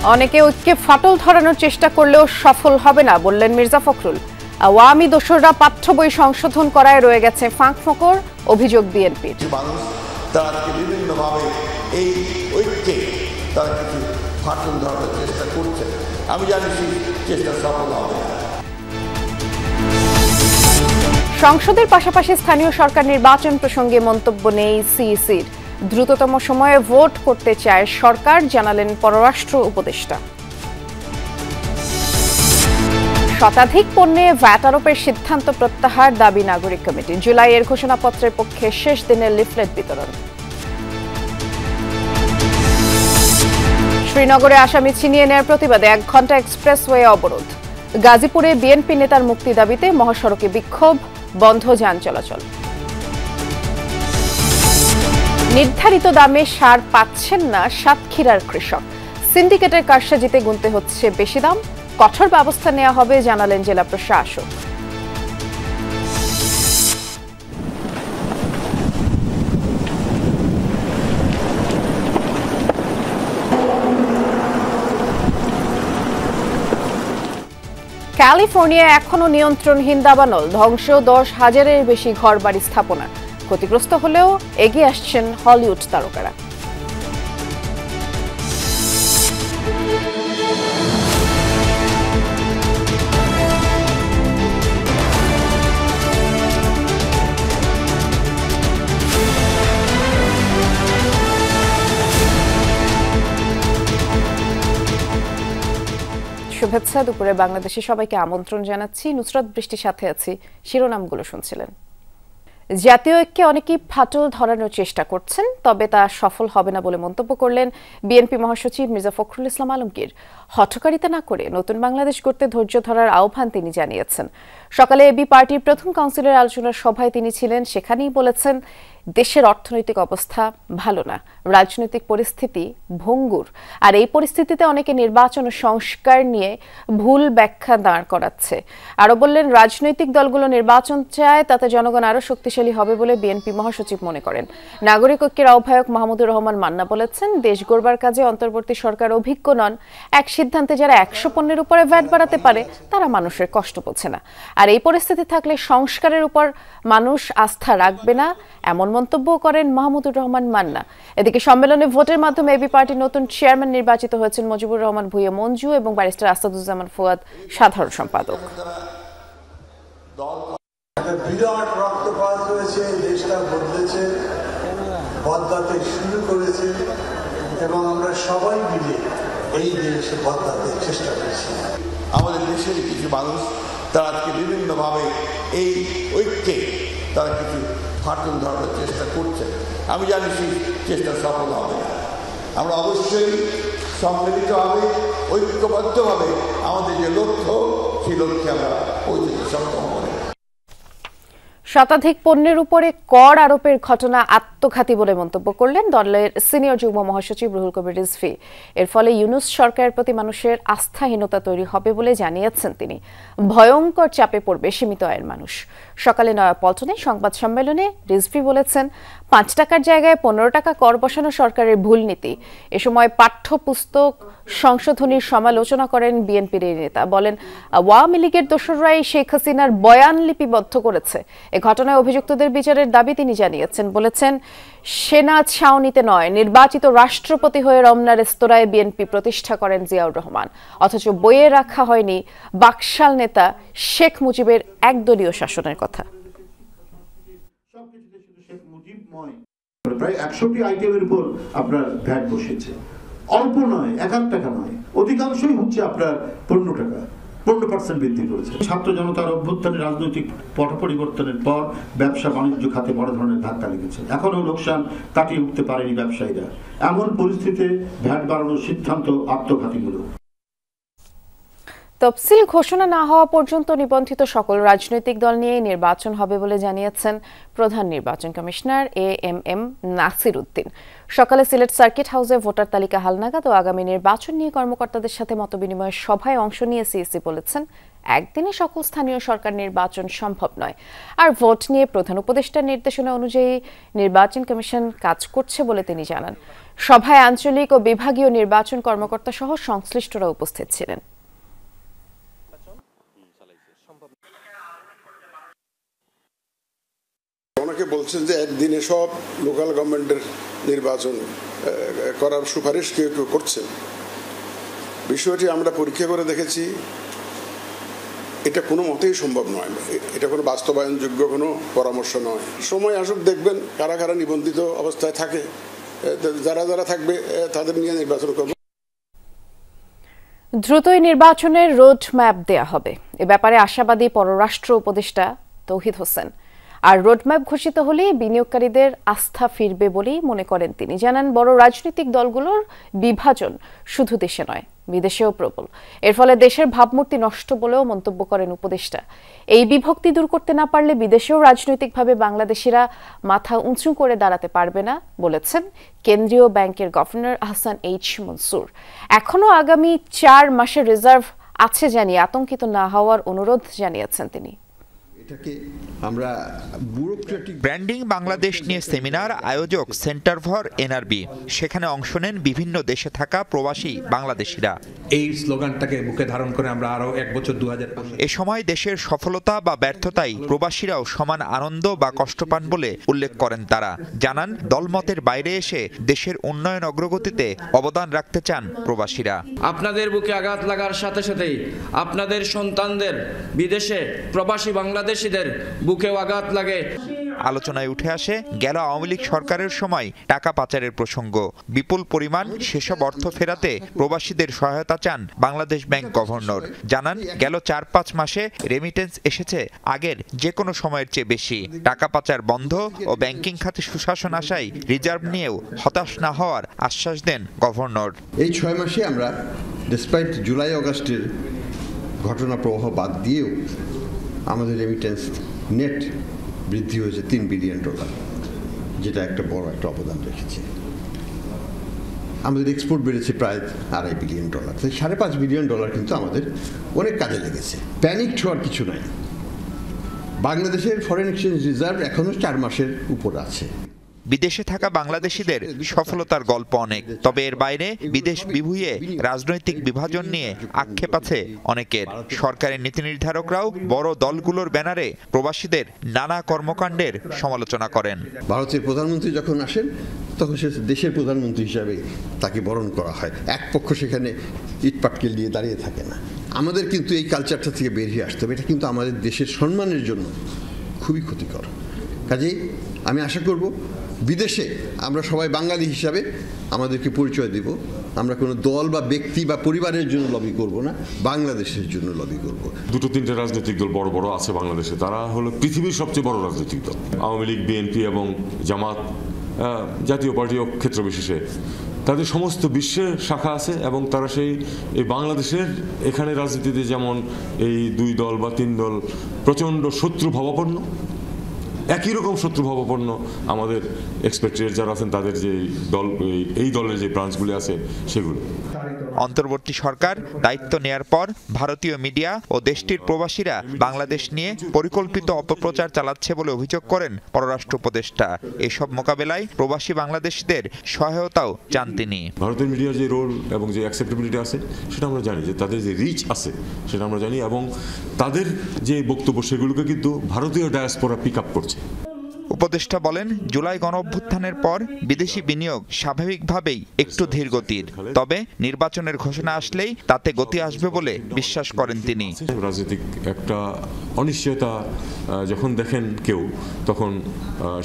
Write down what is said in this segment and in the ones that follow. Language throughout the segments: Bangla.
অনেকে ঐক্যে ফাটল ধরানোর চেষ্টা করলেও সফল হবে না বললেন মির্জা ফখরুল। আওয়ামী দোসররা পাঠ্য বই সংশোধন করায় রয়ে গেছে ফাঁক-ফোকর, অভিযোগ বিএনপির। তারা বিভিন্নভাবে এই ঐক্যে তারা কিছু ফাটল ধরানোর চেষ্টা করছে। আমি জানি সেই চেষ্টা সফল হবে। সংসদের পাশাপাশি স্থানীয় সরকার নির্বাচন প্রসঙ্গে মন্তব্য নেই সিইসির। দ্রুততম সময়ে ভোট করতে চায় সরকার, জানালেন পররাষ্ট্র উপদেষ্টা। শতাধিক পণ্যে ভ্যাট আরোপের সিদ্ধান্ত প্রত্যাহার দাবি নাগরিক কমিটি। জুলাইয়ের ঘোষণাপত্রের পক্ষে শেষ দিনের লিফলেট বিতরণ। শ্রীনগরে আসামি ছিনিয়ে নেওয়ার প্রতিবাদে 1 ঘণ্টা এক্সপ্রেসওয়ে অবরোধ। গাজীপুরে বিএনপি নেতার মুক্তি দাবিতে মহাসড়কে বিক্ষোভ, বন্ধ যান চলাচল। নির্ধারিত দামে সার পাচ্ছেন না সাতক্ষীরার কৃষক। সিন্ডিকেটের কারসাজিতে গুনতে হচ্ছে বেশি দাম, কঠোর ব্যবস্থা নেওয়া হবে, জানালেন জেলা প্রশাসক। ক্যালিফোর্নিয়ায় এখনো নিয়ন্ত্রণহীন দাবানল, ধ্বংস 10,000-এর বেশি ঘরবাড়ি স্থাপনা। ক্ষতিগ্রস্ত হলেও এগিয়ে আসছেন হলিউড তারকারা। শুভেচ্ছা, দুপুরে বাংলাদেশে সবাইকে আমন্ত্রণ জানাচ্ছি। নুসরাত বৃষ্টির সাথে আছি। শিরোনামগুলো শুনছিলেন। জাতীয় ঐক্যে অনেকেই ফাটল ধরানোর চেষ্টা করছেন, তবে তা সফল হবে না বলে মন্তব্য করলেন বিএনপি মহাসচিব মির্জা ফখরুল ইসলাম আলমগীর। হঠকারিতা না করে নতুন বাংলাদেশ গড়তে ধৈর্য ধরার আহ্বান তিনি জানিয়েছেন। সকালে এবি পার্টির প্রথম কাউন্সিলের আলোচনার সভায় তিনি ছিলেন, সেখানেই বলেছেন দেশের অর্থনৈতিক অবস্থা ভালো না, রাজনৈতিক পরিস্থিতি ভঙ্গুর, আর এই পরিস্থিতিতে অনেকে নির্বাচন ও সংস্কার নিয়ে ভুল ব্যাখ্যা দাঁড় করাচ্ছে। আরও বললেন, রাজনৈতিক দলগুলো নির্বাচন চায়, তাতে জনগণ আরও শক্তিশালী হবে বলে বিএনপি মহাসচিব মনে করেন। নাগরিক ঐক্যের আহ্বায়ক মাহমুদুর রহমান মান্না বলেছেন, দেশ গড়বার কাজে অন্তর্বর্তী সরকার অভিজ্ঞ নন। এক সিদ্ধান্তে যারা 100 পণ্যের উপরে ভ্যাট বাড়াতে পারে তারা মানুষের কষ্ট বোঝে না, আর এই পরিস্থিতি থাকলে সংস্কারের উপর মানুষ আস্থা রাখবে না, এমন মন্তব্য করেন মাহমুদুর রহমান মান্না। এদিকে সম্মেলনে ভোটের মাধ্যমে এবি পার্টির নতুন চেয়ারম্যান নির্বাচিত হয়েছেন মজিবুর রহমান ভুঁইয়া মঞ্জু এবং ব্যারিস্টার আসাদুজ্জামান ফুয়াদ সাধারণ সম্পাদক। বিরাট রক্তপাত হয়েছে, দেশটা বদলেছে, বদলাতে শুরু করেছে এবং আমরা সবাই মিলে এই দেশে বদলাতে চেষ্টা করছি। আমাদের দেশের কিছু মানুষ তারা আজকে বিভিন্নভাবে এই ঐক্যে তারা কিছু ফাটল ধরানোর চেষ্টা করছে। আমি জানি সেই চেষ্টা সফল হবে। আমরা অবশ্যই সম্মিলিতভাবে ঐক্যবদ্ধভাবে আমাদের যে লক্ষ্য, সেই লক্ষ্যে আমরা পৌঁছতে সক্ষম হব। শতাধিক পণ্যের উপরে কর আরোপের ঘটনা আত্মঘাতী বলে মন্তব্য করলেন দলের সিনিয়র যুগ্ম মহাসচিব রুহুল কবির রিজভী। এর ফলে ইউনূস সরকারের প্রতি মানুষের আস্থাহীনতা তৈরি হবে বলে জানিয়েছেন তিনি। ভয়ঙ্কর চাপে পড়বে সীমিত আয়ের মানুষ। সকালে নয়াপল্টনে সংবাদ সম্মেলনে রিজভী বলেছেন, 5 টাকার জায়গায় 15 টাকা কর বসানো সরকারের ভুল নীতি। এ সময় পাঠ্যপুস্তক সংশোধনীর সমালোচনা করেন বিএনপির এই নেতা। বলেন, আওয়ামী লীগের দোসররাই শেখ হাসিনার বয়ান লিপিবদ্ধ করেছে। এ ঘটনায় অভিযুক্তদের বিচারের দাবি তিনি জানিয়েছেন। বলেছেন, সেনা ছাউনিতে নয়, নির্বাচিত রাষ্ট্রপতি হয়ে রমনা রেস্তোরাঁয় বিএনপি প্রতিষ্ঠা করেন জিয়াউর রহমান, অথচ বইয়ে রাখা হয়নি বাকশাল নেতা শেখ মুজিবের একদলীয় শাসনের কথা। প্রায় 100টি আইটেমের উপর আপনার ভ্যাট বসেছে। অল্প নয়, 1 টাকা নয়, অধিকাংশই হচ্ছে আপনার 15 টাকা, 15% বৃদ্ধি করেছে। ছাত্র জনতার অভ্যুত্থানের রাজনৈতিক পট পরিবর্তনের পর ব্যবসা বাণিজ্য খাতে বড় ধরনের ধাক্কা লেগেছে। এখনো লোকসান কাটিয়ে উঠতে পারেনি ব্যবসায়ীরা। এমন পরিস্থিতিতে ভ্যাট বাড়ানোর সিদ্ধান্ত আত্মঘাতীমূলক। তফসিল ঘোষণা না হওয়া পর্যন্ত নিবন্ধিত সকল রাজনৈতিক দল নিয়ে নির্বাচন হবে বলে জানিয়েছেন প্রধান নির্বাচন কমিশনার এএমএম নাসির উদ্দিন। সকালে সিলেট সার্কিট হাউসে ভোটার তালিকা হালনাগাদ ও আগামী নির্বাচন নিয়ে কর্মকর্তাদের সাথে মতবিনিময়ের সভায় অংশ নিয়ে সিইসি বলেছেন, একদিনে সকল স্থানীয় সরকার নির্বাচন সম্ভব নয়, আর ভোট নিয়ে প্রধান উপদেষ্টার নির্দেশনা অনুযায়ী নির্বাচন কমিশন কাজ করছে বলে তিনি জানান। সভায় আঞ্চলিক ও বিভাগীয় নির্বাচন কর্মকর্তা সহ সংশ্লিষ্টরা উপস্থিত ছিলেন। অনেকে বলছেন যে একদিনে সব লোকাল গভর্নমেন্টের নির্বাচন করার সুপারিশ কেউ কেউ করছেন। বিষয়টি আমরা পরীক্ষা করে দেখেছি, এটা কোনো মতেই সম্ভব নয়, এটা কোনো বাস্তবায়নযোগ্য কোনো পরামর্শ নয়। সময় আসুক, দেখবেন কারা কারা নিবন্ধিত অবস্থায় থাকে, যারা যারা থাকবে তাদের নিয়ে নির্বাচন করবে। দ্রুতই নির্বাচনের রোড ম্যাপ দেয়া হবে, এ ব্যাপারে আশাবাদী পররাষ্ট্র উপদেষ্টা তৌহিদ হোসেন। আর রোডম্যাপ ঘোষিত হলে বিনিয়োগকারীদের আস্থা ফিরবে বলেই মনে করেন তিনি। জানান, বড় রাজনৈতিক দলগুলোর বিভাজন শুধু দেশে নয়, বিদেশেও প্রবল। এর ফলে দেশের ভাবমূর্তি নষ্ট বলেও মন্তব্য করেন উপদেষ্টা। এই বিভক্তি দূর করতে না পারলে বিদেশেও রাজনৈতিকভাবে বাংলাদেশিরা মাথা উঁচু করে দাঁড়াতে পারবে না বলেছেন কেন্দ্রীয় ব্যাংকের গভর্নর আহসান এইচ মনসুর। এখনো আগামী 4 মাসের রিজার্ভ আছে জানিয়ে আতঙ্কিত না হওয়ার অনুরোধ জানিয়েছেন তিনি। ব্র্যান্ডিং বাংলাদেশ নিয়ে সেমিনার আয়োজক সেন্টার ফর এনআরবি, সেখানে অংশ নেন বিভিন্ন দেশে থাকা প্রবাসী বাংলাদেশিরা। এই স্লোগানটাকে মুখে ধারণ করে আমরা আরো 1 বছর 2000। এ সময় দেশের সফলতা বা ব্যর্থতায় প্রবাসীরাও সমান আনন্দ বা কষ্ট পান বলে উল্লেখ করেন তারা। জানান, দলমতের বাইরে এসে দেশের উন্নয়ন অগ্রগতিতে অবদান রাখতে চান প্রবাসীরা। আপনাদের বুকে আঘাত লাগার সাথে সাথেই আপনাদের সন্তানদের বিদেশে প্রবাসী বাংলাদেশীদের বুকেও আঘাত লাগে। আলোচনায় উঠে আসে গেল আওয়ামী লীগ সরকারের সময় টাকা পাচারের প্রসঙ্গ। বিপুল পরিমাণ সেসব অর্থ ফেরাতে প্রবাসীদের সহায়তা চান বাংলাদেশ ব্যাংক গভর্নর। জানান, গেল 4-5 মাসে রেমিটেন্স এসেছে আগের যে কোনো সময়ের চেয়ে বেশি। টাকা পাচার বন্ধ ও ব্যাংকিং খাতে সুশাসন আসায় রিজার্ভ নিয়েও হতাশ না হওয়ার আশ্বাস দেন গভর্নর। এই 6 মাসে আমরা ডিসপাইট জুলাই আগস্টের ঘটনা প্রবাহ বাদ দিয়েও আমাদের রেমিটেন্স নেট বৃদ্ধি হয়েছে $3 বিলিয়ন, যেটা একটা বড় একটা অবদান রেখেছে। আমাদের এক্সপোর্ট বেড়েছে প্রায় $2.5 বিলিয়ন। তাই $5.5 বিলিয়ন কিন্তু আমাদের অনেক কাজে লেগেছে। প্যানিক হওয়ার কিছু নাই। বাংলাদেশের ফরেন এক্সচেঞ্জ রিজার্ভ এখনো 4 মাসের উপর আছে। বিদেশে থাকা বাংলাদেশিদের সফলতার গল্প অনেক, তবে এর বাইরে বিদেশ বিভুঁইয়ে রাজনৈতিক বিভাজন নিয়ে আক্ষেপ আছে অনেকের। সরকারের নীতি নির্ধারকরাও বড় দলগুলোর ব্যানারে প্রবাসীদের নানা কর্মকাণ্ডের সমালোচনা করেন। ভারতের প্রধানমন্ত্রী যখন আসেন তখন সে দেশের প্রধানমন্ত্রী হিসাবে তাকে বরণ করা হয়, এক পক্ষ সেখানে ইটপাটকেল দিয়ে দাঁড়িয়ে থাকে না। আমাদের কিন্তু এই কালচারটা থেকে বেরিয়ে আসতে হবে। এটা কিন্তু আমাদের দেশের সম্মানের জন্য খুবই ক্ষতিকর। কাজেই আমি আশা করব বিদেশে আমরা সবাই বাঙালি হিসাবে আমাদেরকে পরিচয় দেব। আমরা কোনো দল বা ব্যক্তি বা পরিবারের জন্য লবি করব না, বাংলাদেশের জন্য লবি করব। 2-3টে রাজনৈতিক দল বড় বড় আছে বাংলাদেশে, তারা হলো পৃথিবীর সবচেয়ে বড় রাজনৈতিক দল। আওয়ামী লীগ, বিএনপি এবং জামাত, জাতীয় পার্টি ও ক্ষেত্র বিশেষে তাদের সমস্ত বিশ্বের শাখা আছে এবং তারা এই বাংলাদেশের এখানে রাজনীতিতে যেমন এই 2 দল বা 3 দল প্রচণ্ড শত্রু ভাবাপন্ন, একই রকম শত্রুভাবাপন্ন আমাদের এক্সপেক্টেড যারা আছেন তাদের যে দল, এই দলের যে ব্রাঞ্চগুলি আছে সেগুলো। অন্তর্বর্তী সরকার দায়িত্ব নেয়ার পর ভারতীয় মিডিয়া ও দেশটির প্রবাসীরা বাংলাদেশ নিয়ে পরিকল্পিত অপপ্রচার চালাচ্ছে বলে অভিযোগ করেন পররাষ্ট্র উপদেষ্টা। এসব মোকাবেলায় প্রবাসী বাংলাদেশিদের সহায়তাও চান তিনি। ভারতের মিডিয়ার যে রোল এবং যে অ্যাকসেপ্টেবিলিটি আছে সেটা আমরা জানি, যে তাদের যে রিচ আছে সেটা আমরা জানি, এবং তাদের যে বক্তব্য সেগুলোকে কিন্তু ভারতীয় ডায়াসপোরা পিক আপ করছে। উপদেষ্টা বলেন, জুলাই গণঅভ্যুত্থানের পর বিদেশি বিনিয়োগ স্বাভাবিকভাবেই একটু ধীর গতির, তবে নির্বাচনের ঘোষণা আসলেই তাতে গতি আসবে বলে বিশ্বাস করেন তিনি। রাজনৈতিক একটা অনিশ্চয়তা যখন দেখেন কেউ, তখন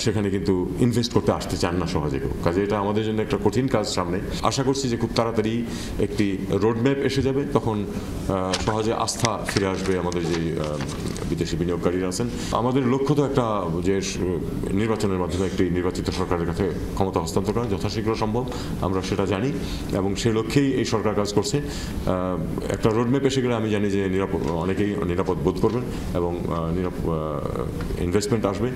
সেখানে কিন্তু ইনভেস্ট করতে আসতে চান না সহজে কেউ। কাজে এটা আমাদের জন্য একটা কঠিন কাজ সামনে। আশা করছি যে খুব তাড়াতাড়ি একটি রোডম্যাপ এসে যাবে, তখন সহজে আস্থা ফিরে আসবে আমাদের যে বিদেশি বিনিয়োগকারীরা আছেন। আমাদের লক্ষ্য তো একটা যে নির্বাচনের মাধ্যমে একটি নির্বাচিত সরকারের কাছে ক্ষমতা হস্তান্তর করা যথাশীঘ্র সম্ভব, আমরা সেটা জানি এবং সেই লক্ষ্যেই এই সরকার কাজ করছে। একটা রোডম্যাপ এসে গেলে আমি জানি যে অনেকেই নিরাপদ বোধ করবেন এবং ইনভেস্টমেন্ট আসবে।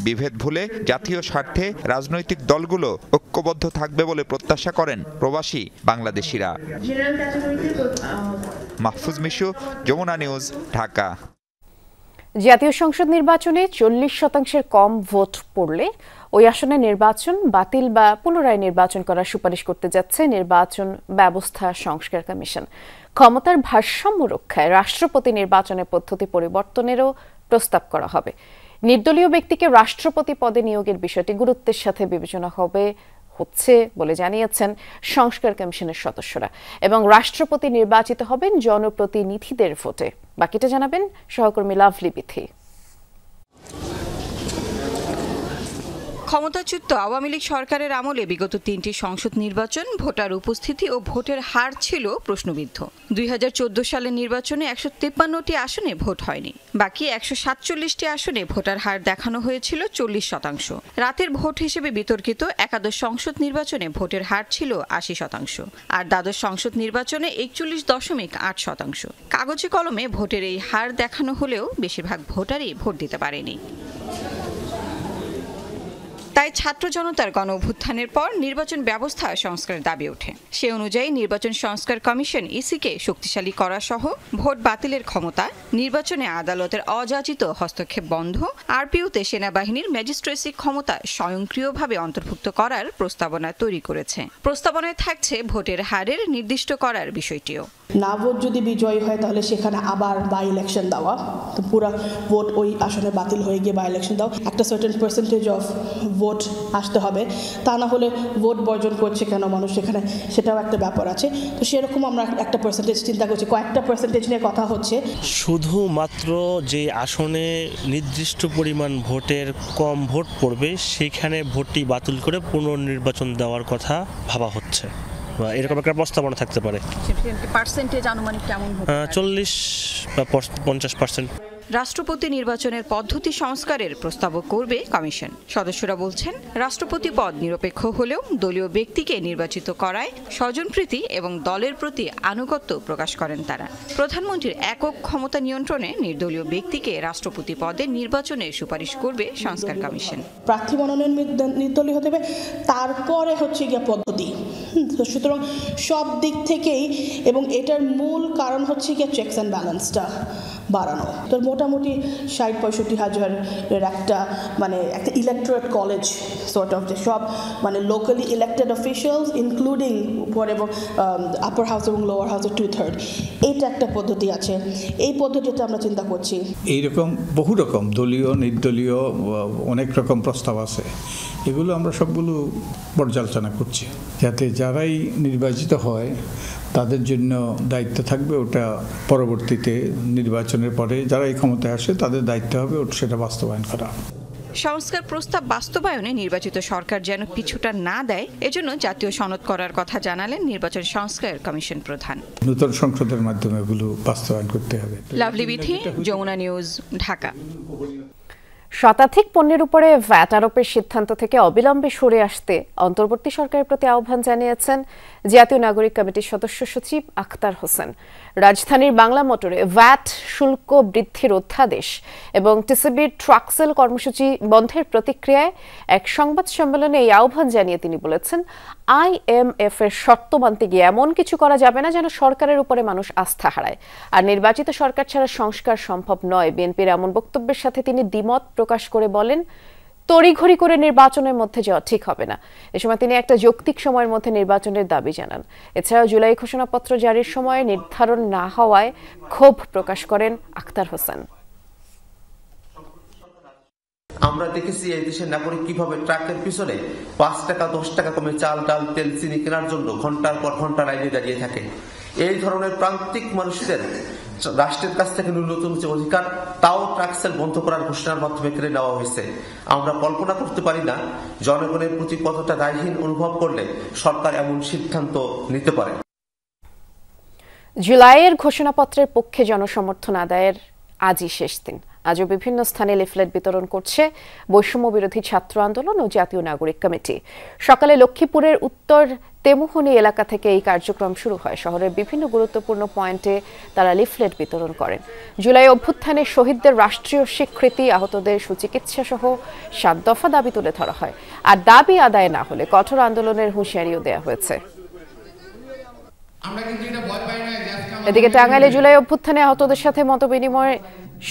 বিভেদ ভুলে জাতীয় স্বার্থে রাজনৈতিক দলগুলো ঐক্যবদ্ধ থাকবে বলে প্রত্যাশা করেন প্রবাসী বাংলাদেশিরা। মাহফুজ মিশু, যমুনা নিউজ, ঢাকা। জাতীয় সংসদ নির্বাচনে 40% কম ভোট পড়লে ওই আসনে নির্বাচন বাতিল বা পুনরায় নির্বাচন করার সুপারিশ করতে যাচ্ছে নির্বাচন ব্যবস্থা সংস্কার কমিশন। ক্ষমতার ভারসাম্য রক্ষায় রাষ্ট্রপতি নির্বাচনের পদ্ধতি পরিবর্তনেরও প্রস্তাব করা হবে। নির্দলীয় ব্যক্তিকে রাষ্ট্রপতি পদে নিয়োগের বিষয়টি গুরুত্বের সাথে বিবেচনা হচ্ছে বলে জানিয়েছেন সংস্কার কমিশনের সদস্যরা, এবং রাষ্ট্রপতি নির্বাচিত হবেন জনপ্রতিনিধিদের ভোটে। বাকিটা জানাবেন সহকর্মী লাভলি বিথি। ক্ষমতাচ্যুত আওয়ামী লীগ সরকারের আমলে বিগত ৩টি সংসদ নির্বাচন ভোটার উপস্থিতি ও ভোটের হার ছিল প্রশ্নবিদ্ধ। ২০১৪ সালের নির্বাচনে ১৫৩টি আসনে ভোট হয়নি। বাকি ১৪৭টি আসনে ভোটার হার দেখানো হয়েছিল ৪০%। রাতের ভোট হিসেবে বিতর্কিত একাদশ সংসদ নির্বাচনে ভোটের হার ছিল ৮০%, আর দ্বাদশ সংসদ নির্বাচনে ৪১.৮%। কাগজে কলমে ভোটের এই হার দেখানো হলেও বেশিরভাগ ভোটারই ভোট দিতে পারেনি। তাই ছাত্র জনতার গণ অভ্যুত্থানের পর নির্বাচন ব্যবস্থা সংস্কারের দাবি ওঠে। সে অনুযায়ী নির্বাচন সংস্কার কমিশন ইসিকে শক্তিশালী করা সহ ভোট বাতিলের ক্ষমতা, নির্বাচনে আদালতের অযাচিত হস্তক্ষেপ বন্ধ, আরপিওতে সেনাবাহিনীর ম্যাজিস্ট্রেসি ক্ষমতা স্বয়ংক্রিয়ভাবে অন্তর্ভুক্ত করার প্রস্তাবনা তৈরি করেছে। প্রস্তাবনায় থাকছে ভোটের হারের নির্দিষ্ট করার বিষয়টিও। না ভোট যদি বিজয়ী হয় তাহলে সেখানে আবার বাই ইলেকশন দেওয়া, তো পুরো ভোট ওই আসনে বাতিল হয়ে গিয়ে বাই ইলেকশন দেওয়া, একটা সার্টেন পার্সেন্টেজ অফ ভোট আসতে হবে, তা না হলে ভোট বর্জন করছে কেন মানুষ সেখানে, সেটাও একটা ব্যাপার আছে। তো সেরকম আমরা একটা পার্সেন্টেজ চিন্তা করছি, কয়েকটা পার্সেন্টেজ নিয়ে কথা হচ্ছে। শুধুমাত্র যে আসনে নির্দিষ্ট পরিমাণ ভোটের কম ভোট পড়বে সেখানে ভোটটি বাতিল করে পুনর্নির্বাচন দেওয়ার কথা ভাবা হচ্ছে, এরকম একটা প্রস্তাবনা থাকতে পারে। পার্সেন্টেজ আনুমানিক কেমন হবে? 40 বা 50%। রাষ্ট্রপতি নির্বাচনের পদ্ধতি সংস্কারের প্রস্তাবও করবে কমিশন। সদস্যরা বলছেন, রাষ্ট্রপতি পদ নিরপেক্ষ হলেও দলীয় ব্যক্তিকে নির্বাচিত করায় স্বজনপ্রীতি এবং দলের প্রতি আনুগত্য প্রকাশ করেন তারা। প্রধানমন্ত্রীর একক ক্ষমতা নিয়ন্ত্রণে নির্দলীয় ব্যক্তিকে রাষ্ট্রপতি পদে নির্বাচনের সুপারিশ করবে সংস্কার কমিশন। প্রার্থী মনোনয়ন নির্দলীয় হতে হবে, তারপরে হচ্ছে গিয়ে পদ্ধতি। সুতরাং সব দিক থেকেই, এবং এটার মূল কারণ হচ্ছে গিয়ে চেকস অ্যান্ড ব্যালেন্সটা বাড়ানো। তো মোটামুটি ৬০-৬৫ হাজারের একটা ইলেকটোরেট কলেজ সর্ট অফ, যে সব লোকালি ইলেক্টেড অফিসিয়ালস ইনক্লুডিং উপর এবং আপার হাউস এবং লোয়ার হাউসের 2/3, এইটা একটা পদ্ধতি আছে। এই পদ্ধতিটা আমরা চিন্তা করছি। এইরকম বহু রকম দলীয় নির্দলীয় অনেক রকম প্রস্তাব আছে, এগুলো আমরা সবগুলো পর্যালোচনা করছি, যাতে যারাই নির্বাচিত হয় তাদের জন্য দায়িত্ব থাকবে, ওটা পরবর্তীতে নির্বাচনের পরে যারা এই ক্ষমতায় আসে তাদের দায়িত্ব হবে সেটা বাস্তবায়ন করা। সংস্কার প্রস্তাব বাস্তবায়নে নির্বাচিত সরকার যেন পিছুটা না দেয়, এজন্য জাতীয় সনদ করার কথা জানালেন নির্বাচন সংস্কার কমিশন প্রধান। নতুন সংসদের মাধ্যমে এগুলো বাস্তবায়ন করতে হবে। লাভলি বিথি, যমুনা নিউজ, ঢাকা। শতাধিক পণ্যের উপরে ভ্যাট আরোপের সিদ্ধান্ত থেকে অবিলম্বে সরে আসতে অন্তর্বর্তী সরকারের প্রতি আহ্বান জানিয়েছেন জাতীয় নাগরিক কমিটির সদস্য সচিব আখতার হোসেন। রাজধানীর বাংলা মোটরে ভ্যাট শুল্ক বৃদ্ধির অধ্যাদেশ এবং টিসিবির ট্রাকসেল কর্মসূচি বন্ধের প্রতিক্রিয়ায় এক সংবাদ সম্মেলনে এই আহ্বান জানিয়ে তিনি বলেছেন, IMF এর শর্ত মানতে গিয়ে এমন কিছু করা যাবে না যেন সরকারের উপরে মানুষ আস্থা হারায়, আর নির্বাচিত সরকার ছাড়া সংস্কার সম্ভব নয়। বিএনপির এমন বক্তব্যের সাথে তিনি দ্বিমত প্রকাশ করে বলেন, তড়িঘড়ি করে নির্বাচনের মধ্যে যাওয়া ঠিক হবে না। এ সময় তিনি একটা যৌক্তিক সময়ের মধ্যে নির্বাচনের দাবি জানান। এছাড়াও জুলাই ঘোষণাপত্র জারির সময় নির্ধারণ না হওয়ায় ক্ষোভ প্রকাশ করেন আখতার হোসেন। আমরা দেখেছি এই দেশের নাগরিক কিভাবে ট্রাকের পিছনে 5 টাকা 10 টাকা কমে চাল, ডাল, তেল, চিনি কেনার জন্য ঘন্টার পর ঘন্টা লাইনে দাঁড়িয়ে থাকে। এই ধরনের প্রান্তিক মানুষদের রাষ্ট্রের কাছ থেকে ন্যূনতম যে অধিকার, তাও ট্রাকসেল বন্ধ করার ঘোষণার মাধ্যমে কেড়ে নেওয়া হয়েছে। আমরা কল্পনা করতে পারি না জনগণের প্রতি কতটা দায়হীন অনুভব করলে সরকার এমন সিদ্ধান্ত নিতে পারে। জুলাইয়ের ঘোষণাপত্রের পক্ষে জনসমর্থন আদায়ের আজই শেষ দিন। আজও বিভিন্ন স্থানে লিফলেট বিতরণ করছে বৈষম্য বিরোধী ছাত্র আন্দোলন ও জাতীয় নাগরিক কমিটি। সকালে লক্ষ্মীপুরের উত্তর তেমুহনী এলাকা থেকে এই কার্যক্রম শুরু হয়। শহরের বিভিন্ন গুরুত্বপূর্ণ পয়েন্টে তারা লিফলেট বিতরণ করেন। জুলাই অভ্যুত্থানে শহীদদের রাষ্ট্রীয় স্বীকৃতি, আহতদের সুচিকিৎসা সহ 7 দফা দাবি তুলে ধরা হয়। আর দাবি আদায় না হলে কঠোর আন্দোলনের হুঁশিয়ারিও দেওয়া হয়েছে। আমরা কিন্তু এটা ভয় পাই না। এদিকে টাঙ্গাইলে জুলাই অভ্যুত্থানে আহতদের সাথে মতবিনিময়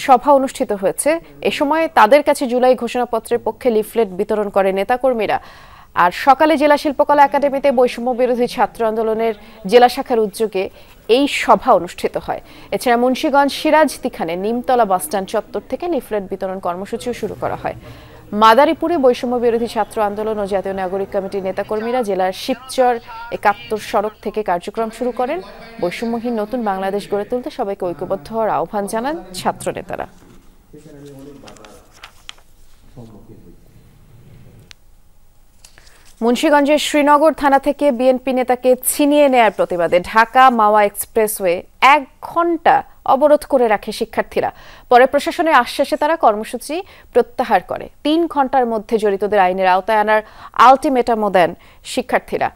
সভা অনুষ্ঠিত হয়েছে। এ সময় তাদের কাছে জুলাই ঘোষণাপত্রের পক্ষে লিফলেট বিতরণ করে নেতাকর্মীরা। আর সকালে জেলা শিল্পকলা একাডেমিতে বৈষম্য বিরোধী ছাত্র আন্দোলনের জেলা শাখার উদ্যোগে এই সভা অনুষ্ঠিত হয়। এছাড়া মুন্সিগঞ্জ সিরাজদিখানে নিমতলা বাসস্ট্যান্ড চত্বর থেকে লিফলেট বিতরণ কর্মসূচিও শুরু করা হয়। মাদারীপুরে বৈষম্য বিরোধী ছাত্র আন্দোলন ও জাতীয় নাগরিক কমিটির নেতাকর্মীরা জেলার শিবচর ৭১ সড়ক থেকে কার্যক্রম শুরু করেন। বৈষম্যহীন নতুন বাংলাদেশ গড়ে তুলতে সবাইকে ঐক্যবদ্ধ হওয়ার আহ্বান জানান ছাত্র নেতারা। মুন্সিগঞ্জের শ্রীনগর থানা থেকে বিএনপি নেতাকে ছিনিয়ে নেয়ার প্রতিবাদে ঢাকা মাওয়া এক্সপ্রেসওয়ে ১ ঘণ্টা অবরোধ করে রাখে শিক্ষার্থীরা। পরে প্রশাসনের আশ্বাসে তারা কর্মসূচি প্রত্যাহার করে। ৩ ঘণ্টার মধ্যে জড়িতদের আইনের আওতায় আনার আলটিমেটামও দেন শিক্ষার্থীরা।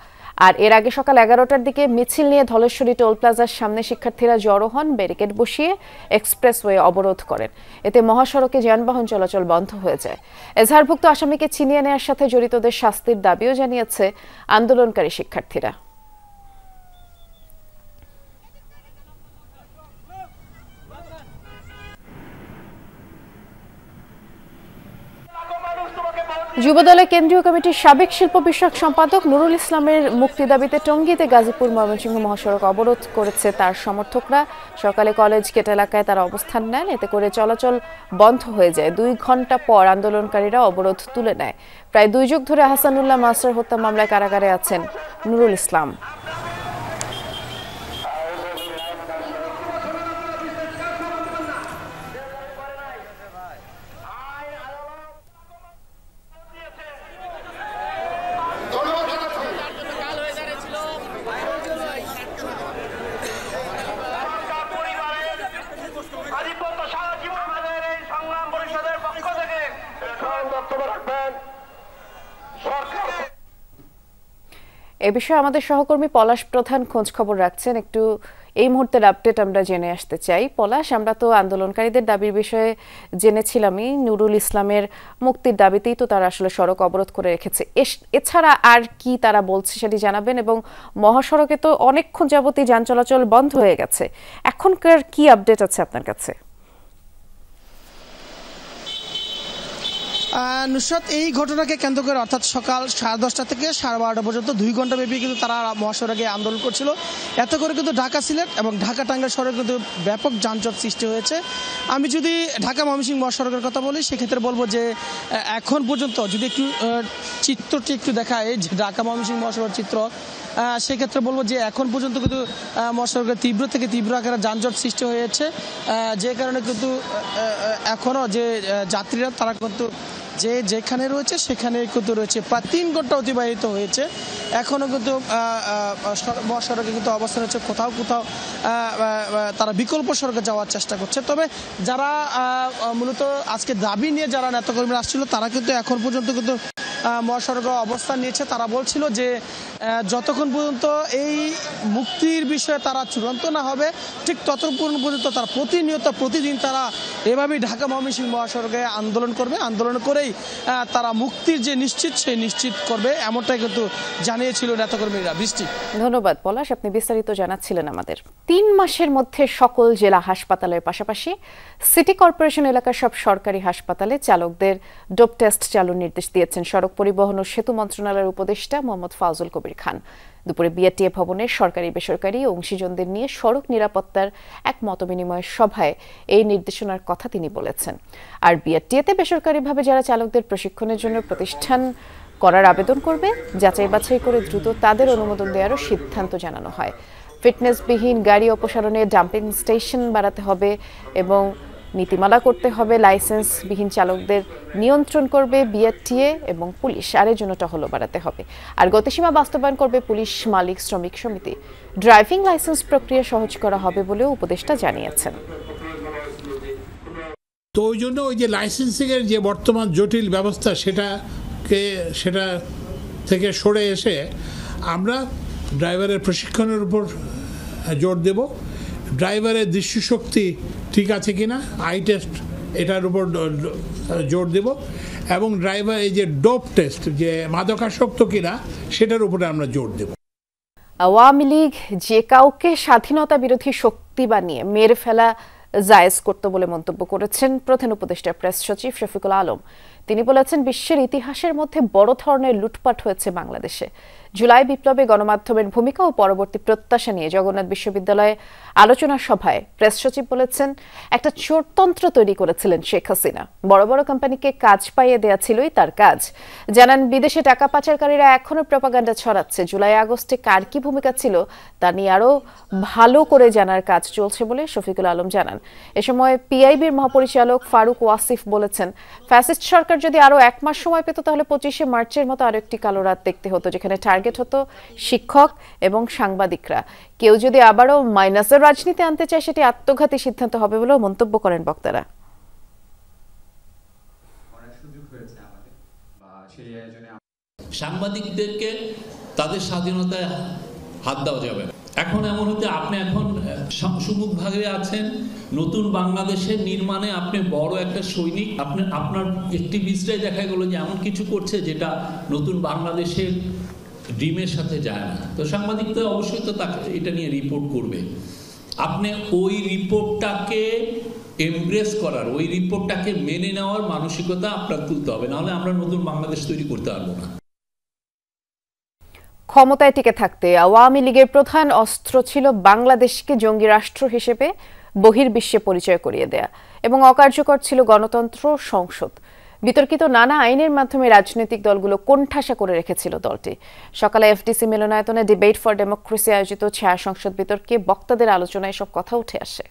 আর এর আগে সকাল ১১টার দিকে মিছিল নিয়ে ধলেশ্বরী টোল প্লাজার সামনে শিক্ষার্থীরা জড়ো হন, ব্যারিকেড বসিয়ে এক্সপ্রেসওয়ে অবরোধ করেন। এতে মহাসড়কে যানবাহন চলাচল বন্ধ হয়ে যায়। এজাহারভুক্ত আসামিকে ছিনিয়ে নেওয়ার সাথে জড়িতদের শাস্তির দাবিও জানিয়েছে আন্দোলনকারী শিক্ষার্থীরা। যুবদলের কেন্দ্রীয় কমিটির সাবেক শিল্প বিষয়ক সম্পাদক নুরুল ইসলামের মুক্তি দাবিতে টঙ্গীতে গাজীপুর ময়মনসিংহ মহাসড়ক অবরোধ করেছে তার সমর্থকরা। সকালে কলেজ গেট এলাকায় তারা অবস্থান নেন, এতে করে চলাচল বন্ধ হয়ে যায়। ২ ঘণ্টা পর আন্দোলনকারীরা অবরোধ তুলে নেয়। প্রায় ২ যুগ ধরে আহসানুল্লাহ মাসুর হত্যা মামলায় কারাগারে আছেন নুরুল ইসলাম। এ বিষয়ে আমাদের সহকর্মী পলাশ প্রধান খোঁজ খবর রাখছেন। একটু এই মুহূর্তের আপডেট আমরা জেনে আসতে চাই। পলাশ, আমরা তো আন্দোলনকারীদের দাবির বিষয়ে জেনেছিলামই, নুরুল ইসলামের মুক্তির দাবিতেই তো তারা আসলে সড়ক অবরোধ করে রেখেছে। এছাড়া আর কি তারা বলছে সেটি জানাবেন, এবং মহাসড়কে তো অনেকক্ষণ যাবতই যান চলাচল বন্ধ হয়ে গেছে, এখনকার কি আপডেট আছে আপনার কাছে? নুসরাত, এই ঘটনাকে কেন্দ্র করে অর্থাৎ সকাল 10:30 থেকে 12:30 পর্যন্ত 2 ঘন্টা ব্যাপী কিন্তু তারা মহাসড়কে আন্দোলন করছিল। এত করে কিন্তু ঢাকা সিলেট এবং ঢাকা টাঙ্গাইল সড়কে কিন্তু ব্যাপক যানজট সৃষ্টি হয়েছে। আমি যদি ঢাকা ময়মনসিংহ মহাসড়কের কথা বলি, সেক্ষেত্রে বলবো যে এখন পর্যন্ত যদি একটু চিত্রটি একটু দেখায়, যে ঢাকা ময়মনসিংহ মহাসড়কের চিত্র, সেক্ষেত্রে বলবো যে এখন পর্যন্ত কিন্তু মহাসড়কের তীব্র থেকে তীব্র আকারে যানজট সৃষ্টি হয়েছে, যে কারণে কিন্তু এখনও যে যাত্রীরা তারা কিন্তু যেখানে রয়েছে সেখানে কিন্তু রয়েছে। প্রায় 3 ঘন্টা অতিবাহিত হয়েছে, এখনও কিন্তু মহাসড়কে কিন্তু অবস্থান হচ্ছে। কোথাও কোথাও তারা বিকল্প সড়কে যাওয়ার চেষ্টা করছে। তবে যারা মূলত আজকে দাবি নিয়ে যারা নেতাকর্মীরা আসছিল, তারা কিন্তু এখন পর্যন্ত কিন্তু মহাসড়কে অবস্থান নিয়েছে। তারা বলছিল যে যতক্ষণ পর্যন্ত এই মুক্তির বিষয়ে তারা চূড়ান্ত না হবে, ঠিক ততক্ষণ পর্যন্ত তারা প্রতিদিন তারা এভাবেই ঢাকা ময়মনসিংহ মহাসড়কে আন্দোলন করবে। আন্দোলন করেই তারা মুক্তির যে নিশ্চিত করবে, এমনটাই কিন্তু জানিয়েছিল নেতাকর্মীরা। বৃষ্টি, ধন্যবাদ পলাশ, আপনি বিস্তারিত জানাচ্ছিলেন আমাদের। 3 মাসের মধ্যে সকল জেলা হাসপাতালের পাশাপাশি সিটি কর্পোরেশন এলাকার সব সরকারি হাসপাতালে চালকদের ডোপ টেস্ট চালুর নির্দেশ দিয়েছেন সড়ক পরিবহন ও সেতু মন্ত্রণালয়ের উপদেষ্টা মোহাম্মদ ফাউজুল কবির খান। দুপুরে বিআরটিএ ভবনের সরকারি বেসরকারি অংশীজনদের নিয়ে সড়ক নিরাপত্তার এক মতবিনিময় সভায় এই নির্দেশনার কথা তিনি বলেছেন। আর বিআরটিএতে বেসরকারিভাবে যারা চালকদের প্রশিক্ষণের জন্য প্রতিষ্ঠান করার আবেদন করবে, যাচাই বাছাই করে দ্রুত তাদের অনুমোদন দেওয়ারও সিদ্ধান্ত জানানো হয়। ফিটনেসবিহীন গাড়ি অপসারণে ডাম্পিং স্টেশন বাড়াতে হবে এবং নীতিমালা করতে হবে। লাইসেন্সবিহীন চালকদের নিয়ন্ত্রণ করবে বিআরটিএ এবং পুলিশ, আর এর জন্য টহলও বাড়াতে হবে। আর গতিসীমা বাস্তবায়ন করবে পুলিশ, মালিক শ্রমিক সমিতি। ড্রাইভিং লাইসেন্স প্রক্রিয়া সহজ করা হবে বলেও উপদেষ্টা জানিয়েছেন। তো ওই জন্য ওই যে লাইসেন্সিংয়ের যে বর্তমান জটিল ব্যবস্থা, সেটা থেকে সরে এসে আমরা ড্রাইভারের প্রশিক্ষণের উপর জোর দেব। ড্রাইভারের দৃষ্টিশক্তি ঠিক আছে কিনা, আই টেস্ট, এটার উপর জোর দেব। এবং ড্রাইভার এই যে ডোপ টেস্ট, যে মাদকাসক্ত কিনা, সেটার উপরে আমরা জোর দেব। আওয়ামী লীগ যে কাউকে স্বাধীনতা বিরোধী শক্তি বানিয়ে মেরে ফেলা জায়েজ করত বলে মন্তব্য করেছেন প্রধান উপদেষ্টা প্রেস সচিব শফিকুল আলম। তিনি বলেছেন, বিশ্বের ইতিহাসের মধ্যে বড় ধরনের লুটপাট হয়েছে বাংলাদেশে। জুলাই বিপ্লবে গণমাধ্যমের ভূমিকা ও পরবর্তী প্রত্যাশা নিয়ে জগন্নাথ বিশ্ববিদ্যালয়ে আলোচনা সভায় প্রেস সচিব বলেছেন, একটা চোরতন্ত্র তৈরি করেছিলেন শেখ হাসিনা। বড় বড় কোম্পানিকে কাজ পাইয়ে দেয়া ছিলই তার কাজ। জানান, বিদেশে টাকা পাচারকারীরা এখনো প্রপাগান্ডা ছড়াচ্ছে। জুলাই আগস্টে কার কি ভূমিকা ছিল তা নিয়ে আরো ভালো করে জানার কাজ চলছে বলে শফিকুল আলম জানান। এ সময় পিআইবির মহাপরিচালক ফারুক ওয়াসিফ বলেছেন, ফ্যাসিস্ট সরকার যদি আরো 1 মাস সময় পেত তাহলে 25শে মার্চের মতো আরো একটি কালো রাত দেখতে হতো, যেখানে টার্গেট হতো শিক্ষক এবং সাংবাদিকরা। কেউ যদি আবারও মাইনাসের রাজনীতি আনতে চায় সেটি আত্মঘাতী সিদ্ধান্ত হবে বলেও মন্তব্য করেন বক্তারা। সাংবাদিকদেরকে তাদের স্বাধীনতায় হাত দেওয়া যাবে না। এখন এমন হতে আপনি এখন সুমুখভাবে আছেন নতুন বাংলাদেশের নির্মাণে, আপনি বড় একটা সৈনিক। আপনার অ্যাক্টিভিস্টরাই দেখা গেল যে এমন কিছু করছে যেটা নতুন বাংলাদেশের ড্রিমের সাথে যায় না। তো সাংবাদিকরা অবশ্যই তো তাকে এটা নিয়ে রিপোর্ট করবে। আপনি ওই রিপোর্টটাকে এমব্রেস করার, ওই রিপোর্টটাকে মেনে নেওয়ার মানসিকতা আপনার তুলতে হবে, নাহলে আমরা নতুন বাংলাদেশ তৈরি করতে পারবো না। ক্ষমতায় টিকে থাকতে আওয়ামী লীগের প্রধান অস্ত্র ছিল বাংলাদেশকে জঙ্গি রাষ্ট্র হিসেবে বহির্বিশ্বে পরিচয় করিয়ে দেয়া, এবং অকার্যকর ছিল গণতন্ত্র সংসদ। বিতর্কিত নানা আইনের মাধ্যমে রাজনৈতিক দলগুলো কোণঠাসা করে রেখেছিল দলটি। সকালে এফডিসি মিলনায়তনে ডিবেট ফর ডেমোক্রেসি আয়োজিত ছায়া সংসদ বিতর্কে বক্তাদের আলোচনায় সব কথা উঠে আসে।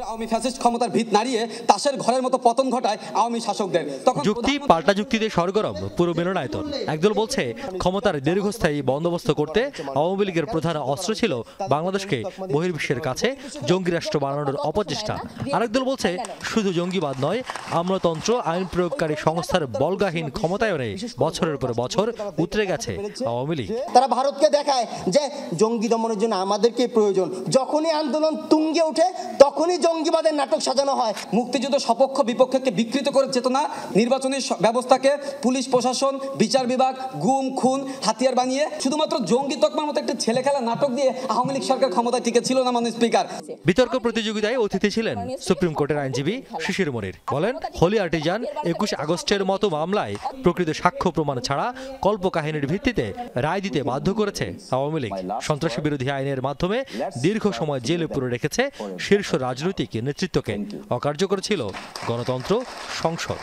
আওয়ামী ফ্যাসিস্ট ক্ষমতার ভিত নাড়িয়ে তাসের ঘরের মতো পতন ঘটায় আওয়ামী শাসকদের। যুক্তি পাল্টা যুক্তিতে সরগরম পুরো মিলনায়তন। একদল বলছে ক্ষমতার দীর্ঘস্থায়ী বন্দোবস্ত করতে আওয়ামী লীগের প্রধান অস্ত্র ছিল বাংলাদেশকে বহির্বিশ্বের কাছে জঙ্গি রাষ্ট্র বানানোর অপচেষ্টা। আরেকদল বলছে শুধু জঙ্গিবাদ নয়, আমলাতন্ত্র আইন প্রয়োগকারী সংস্থার বলগাহীন ক্ষমতায়নে বছরের পর বছর উতরে গেছে আওয়ামী লীগ। তারা ভারতকে দেখায় যে জঙ্গি দমনের জন্য আমাদেরকে প্রয়োজন। যখনই আন্দোলন তুঙ্গে ওঠে তখনই জঙ্গিবাদের নাটক সাজানো হয়। মুক্তিযুদ্ধ সপক্ষ বিপক্ষকে বিকৃত করে চেতনা, নির্বাচনী ব্যবস্থাকে পুলিশ প্রশাসন, বিচার বিভাগ গুম খুন হাতিয়ার বানিয়ে শুধুমাত্র জঙ্গি তকমার মতো একটা ছেলে খেলা নাটক দিয়ে আওয়ামী লীগ সরকার ক্ষমতায় টিকে ছিল না। মাননীয় স্পিকার, বিতর্ক প্রতিযোগিতায় অতিথি ছিলেন সুপ্রিম কোর্টের আইনজীবী শিশির মনির। বলেন, হোলি আর্টিজান 21 আগস্টের মতো মামলায় প্রকৃত সাক্ষ্য প্রমাণ ছাড়া কল্পকাহিনীর ভিত্তিতে রায় দিতে বাধ্য করেছে আওয়ামী লীগ। সন্ত্রাসী বিরোধী আইনের মাধ্যমে দীর্ঘ সময় জেলে পুরে রেখেছে শীর্ষ রাজনৈতিক নেতৃত্বকে। অকার্যকর ছিল গণতন্ত্র সংসদ।